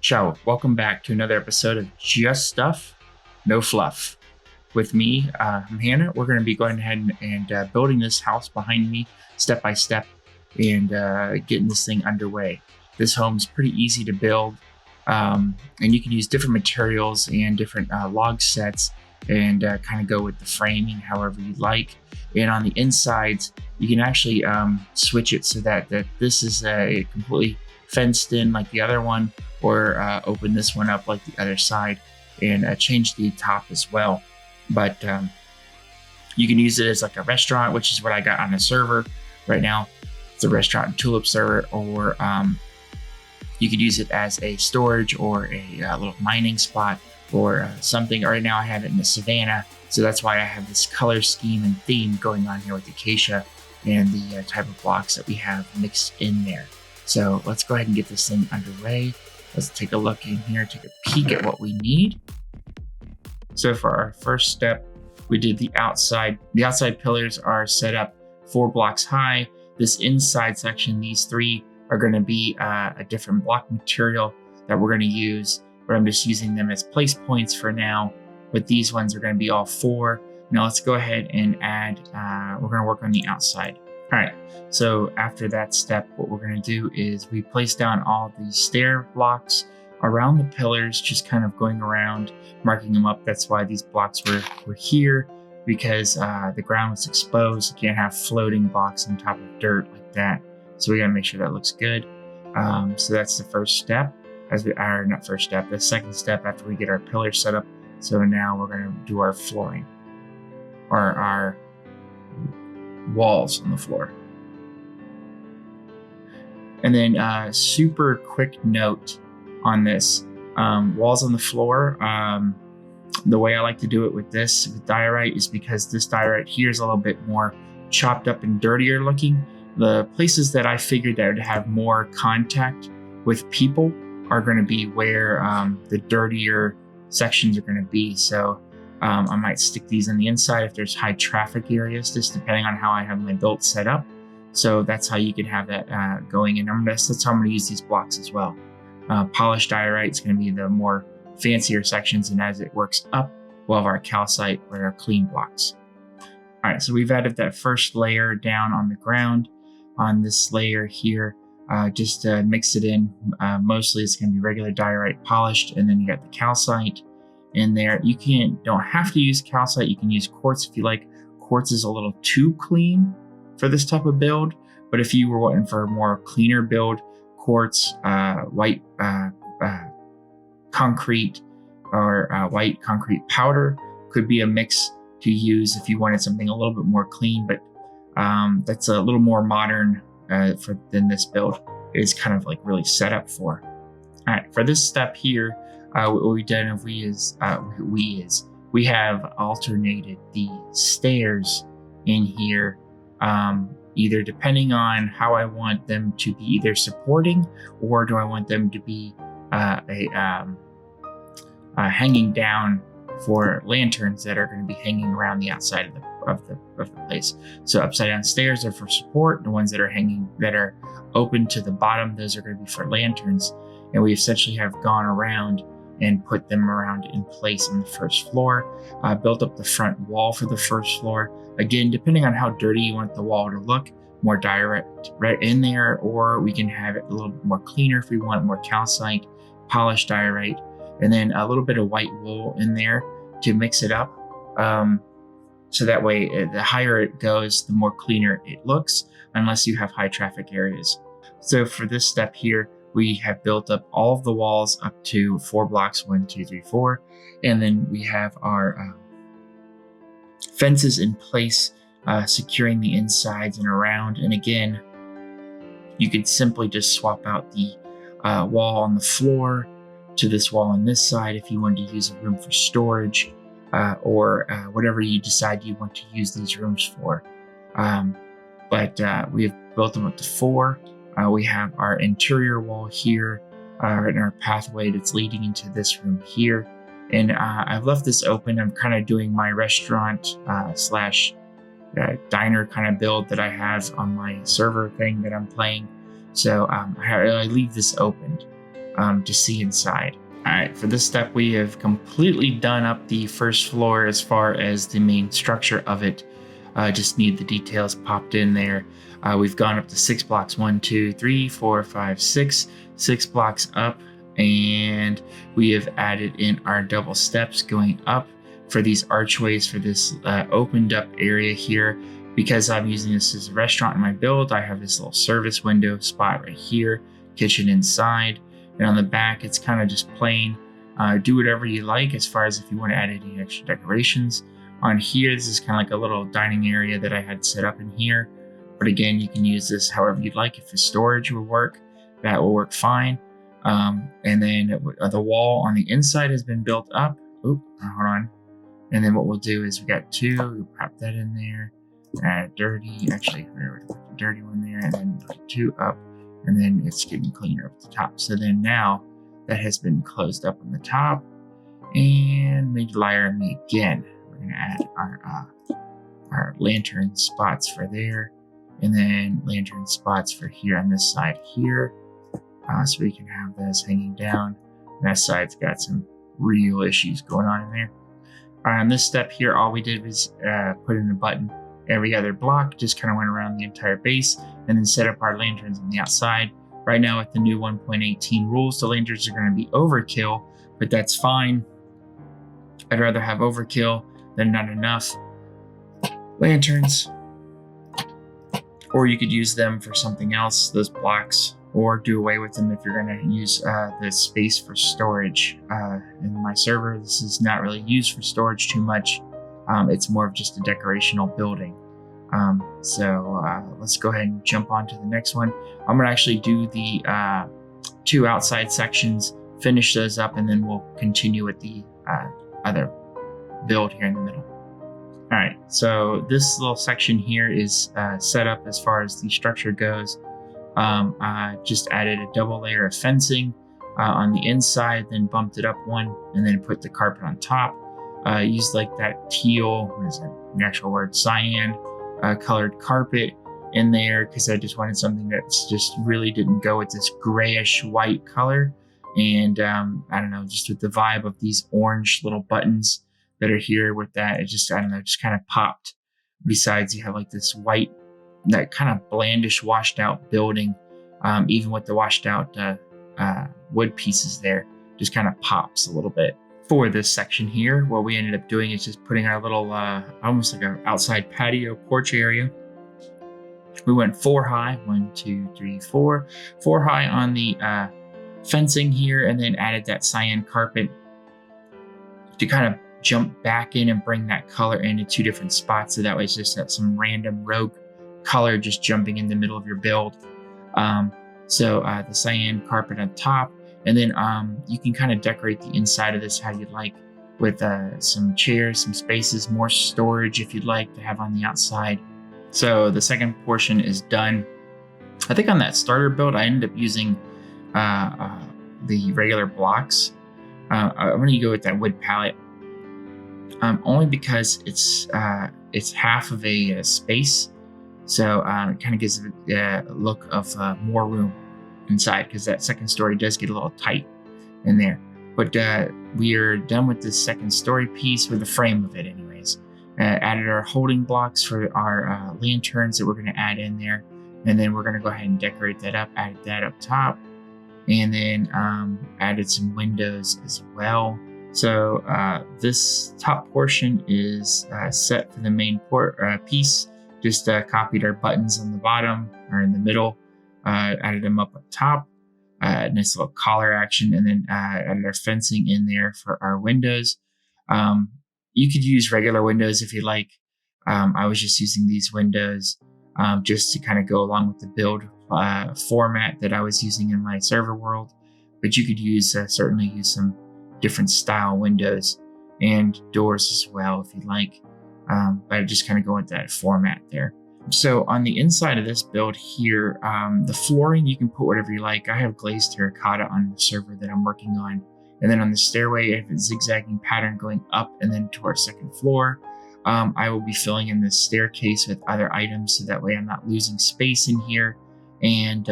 Ciao, welcome back to another episode of Just Stuff, No Fluff. With me, I'm Hannah. We're going to be going ahead and building this house behind me step by step and getting this thing underway. This home's pretty easy to build, and you can use different materials and different log sets and kind of go with the framing however you like. And on the insides, you can actually switch it so that this is a completely fenced in like the other one, or open this one up like the other side and change the top as well. But you can use it as like a restaurant, which is what I got on the server right now. It's a restaurant in Tulip Server, or you could use it as a storage or a little mining spot or something. Right now I have it in the Savannah, so that's why I have this color scheme and theme going on here with the acacia and the type of blocks that we have mixed in there. So let's go ahead and get this thing underway. Let's take a look in here, take a peek at what we need. So for our first step, we did the outside. The outside pillars are set up 4 blocks high. This inside section, these 3 are going to be a different block material that we're going to use, but I'm just using them as place points for now. But these ones are going to be all 4. Now let's go ahead and add, we're going to work on the outside. All right, so after that step, what we're going to do is we place down all these stair blocks around the pillars, just kind of going around, marking them up. That's why these blocks were here, because the ground was exposed. You can't have floating blocks on top of dirt like that. So we got to make sure that looks good. So that's the first step. The second step after we get our pillars set up. So now we're going to do our flooring, or our walls on the floor. And then super quick note on this, walls on the floor, the way I like to do it with this with diorite is because this diorite here is a little bit more chopped up and dirtier looking. The places that I figured that would have more contact with people are going to be where the dirtier sections are going to be. So I might stick these on the inside if there's high traffic areas, just depending on how I have my build set up. So that's how you can have that going. And that's how I'm going to use these blocks as well. Polished diorite is going to be the more fancier sections, and as it works up, we'll have our calcite or our clean blocks. All right, so we've added that first layer down on the ground. On this layer here, just to mix it in. Mostly it's going to be regular diorite polished, and then you got the calcite in there. You don't have to use calcite. You can use quartz if you like. Quartz is a little too clean for this type of build, but if you were wanting for a more cleaner build, quartz, white concrete, or white concrete powder could be a mix to use if you wanted something a little bit more clean. But that's a little more modern than this build is kind of like really set up for. All right, for this step here, what we've done we have alternated the stairs in here, either depending on how I want them to be either supporting, or do I want them to be hanging down for lanterns that are going to be hanging around the outside of the place. So upside down stairs are for support. The ones that are hanging, that are open to the bottom, those are going to be for lanterns. And we essentially have gone around and put them around in place on the first floor. Built up the front wall for the first floor. Again, depending on how dirty you want the wall to look, more direct right in there, or we can have it a little bit more cleaner if we want more calcite, polished diorite, and then a little bit of white wool in there to mix it up. So that way, the higher it goes, the more cleaner it looks, unless you have high traffic areas. So for this step here, we have built up all of the walls up to 4 blocks, 1, 2, 3, 4. And then we have our fences in place, securing the insides and around. And again, you could simply just swap out the wall on the floor to this wall on this side if you wanted to use a room for storage, or whatever you decide you want to use these rooms for. But we have built them up to 4. We have our interior wall here, and our pathway that's leading into this room here. And I've left this open. I'm kind of doing my restaurant slash diner kind of build that I have on my server thing that I'm playing. So I leave this open. to see inside. All right, for this step, we have completely done up the first floor as far as the main structure of it. Just need the details popped in there. We've gone up to 6 blocks, 1, 2, 3, 4, 5, 6 blocks up, and we have added in our double steps going up for these archways for this opened up area here. Because I'm using this as a restaurant in my build, I have this little service window spot right here, kitchen inside, and on the back it's kind of just plain. Do whatever you like as far as if you want to add any extra decorations. On here, this is kind of like a little dining area that I had set up in here. But again, you can use this however you'd like. If the storage will work, that will work fine. And then the wall on the inside has been built up. Oop, hold on. And then what we'll do is we got 2, we'll pop that in there. Dirty, actually, we're going to put the dirty one there, and then 2 up, and then it's getting cleaner up at the top. So then now that has been closed up on the top, and maybe layer me again. We're going to add our lantern spots for there, and then lantern spots for here on this side here, so we can have those hanging down. And that side's got some real issues going on in there. All right, on this step here, all we did was put in a button every other block, just kind of went around the entire base, and then set up our lanterns on the outside. Right now with the new 1.18 rules, the lanterns are going to be overkill, but that's fine. I'd rather have overkill than not enough lanterns. Or you could use them for something else, those blocks, or do away with them if you're going to use the space for storage. In my server, this is not really used for storage too much. It's more of just a decorational building. So let's go ahead and jump on to the next one. I'm going to actually do the 2 outside sections, finish those up, and then we'll continue with the other build here in the middle. All right, so this little section here is set up as far as the structure goes. I just added a double layer of fencing on the inside, then bumped it up 1, and then put the carpet on top. Used like that teal, what is it, the actual word, cyan colored carpet in there because I just wanted something that's just really didn't go with this grayish white color. And I don't know, just with the vibe of these orange little buttons that are here with that, it just, I don't know, just kind of popped. Besides, you have like this white, that kind of blandish washed out building, even with the washed out wood pieces there, just kind of pops a little bit. For this section here, what we ended up doing is just putting our little, almost like an outside patio porch area. We went 4 high, 1, 2, 3, 4 high on the fencing here, and then added that cyan carpet to kind of jump back in and bring that color into 2 different spots. So that way it's just some random rogue color just jumping in the middle of your build. So the cyan carpet on top. And then you can kind of decorate the inside of this how you'd like, with some chairs, some spaces, more storage if you'd like to have on the outside. So the second portion is done. I think on that starter build, I ended up using the regular blocks. I'm going to go with that wood palette, only because it's half of a space. So it kind of gives it a look of more room inside, because that second story does get a little tight in there. But we are done with this second story piece, with the frame of it anyways. Added our holding blocks for our lanterns that we're going to add in there. And then we're going to go ahead and decorate that up, added that up top. And then added some windows as well. So this top portion is set for the main piece. Just copied our buttons on the bottom or in the middle. Added them up top, nice little collar action, and then added our fencing in there for our windows. You could use regular windows if you like. I was just using these windows just to kind of go along with the build format that I was using in my server world. But you could use certainly use some different style windows and doors as well if you'd like. But I just kind of go with that format there. So on the inside of this build here, the flooring, you can put whatever you like. I have glazed terracotta on the server that I'm working on. And then on the stairway, I have a zigzagging pattern going up and then to our second floor. I will be filling in the staircase with other items, so that way I'm not losing space in here. And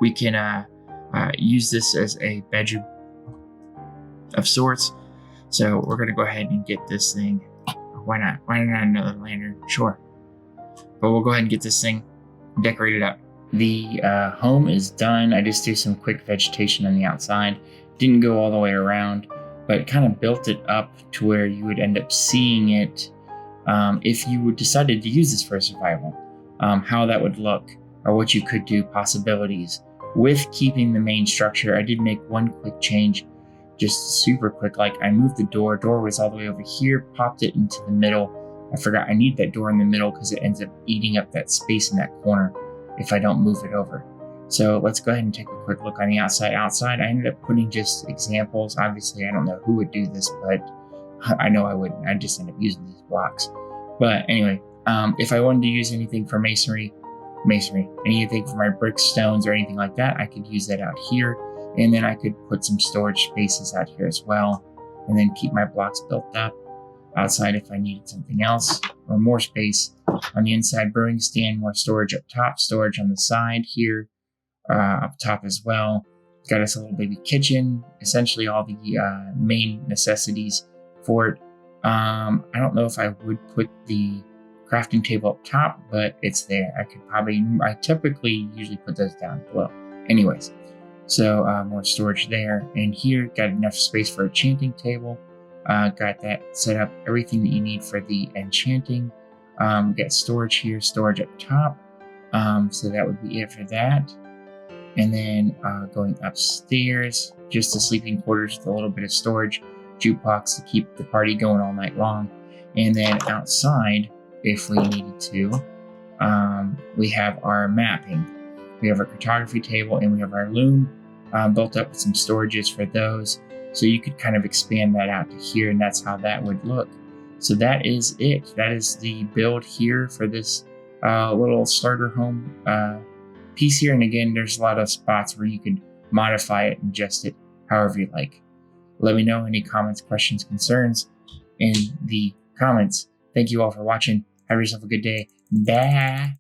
we can use this as a bedroom of sorts. So we're going to go ahead and get this thing. Why not? Why not another lantern? Sure. But we'll go ahead and get this thing decorated up. The home is done. I just threw some quick vegetation on the outside. Didn't go all the way around, but kind of built it up to where you would end up seeing it if you decided to use this for survival. How that would look, or what you could do, possibilities. With keeping the main structure, I did make one quick change, just super quick. Like I moved the door was all the way over here, popped it into the middle. I forgot I need that door in the middle because it ends up eating up that space in that corner if I don't move it over. So let's go ahead and take a quick look on the outside. Outside, I ended up putting just examples. Obviously, I don't know who would do this, but I know I wouldn't. I just end up using these blocks. But anyway, if I wanted to use anything for masonry, anything for my brick, stones, or anything like that, I could use that out here. And then I could put some storage spaces out here as well, and then keep my blocks built up. Outside, if I needed something else or more space. On the inside, brewing stand, more storage up top, storage on the side here, up top as well. Got us a little baby kitchen, essentially all the main necessities for it. I don't know if I would put the crafting table up top, but it's there. I typically usually put those down below. Anyways, so more storage there. And here, got enough space for a enchanting table. Got that set up, everything that you need for the enchanting. Got storage here, storage up top. So that would be it for that. And then going upstairs, just the sleeping quarters with a little bit of storage, jukebox to keep the party going all night long. And then outside, if we needed to, we have our mapping. We have our cartography table and we have our loom built up with some storages for those. So you could kind of expand that out to here, and that's how that would look. So that is it. That is the build here for this little starter home piece here. And again, there's a lot of spots where you could modify it and adjust it however you like. Let me know any comments, questions, concerns in the comments. Thank you all for watching. Have yourself a good day. Bye.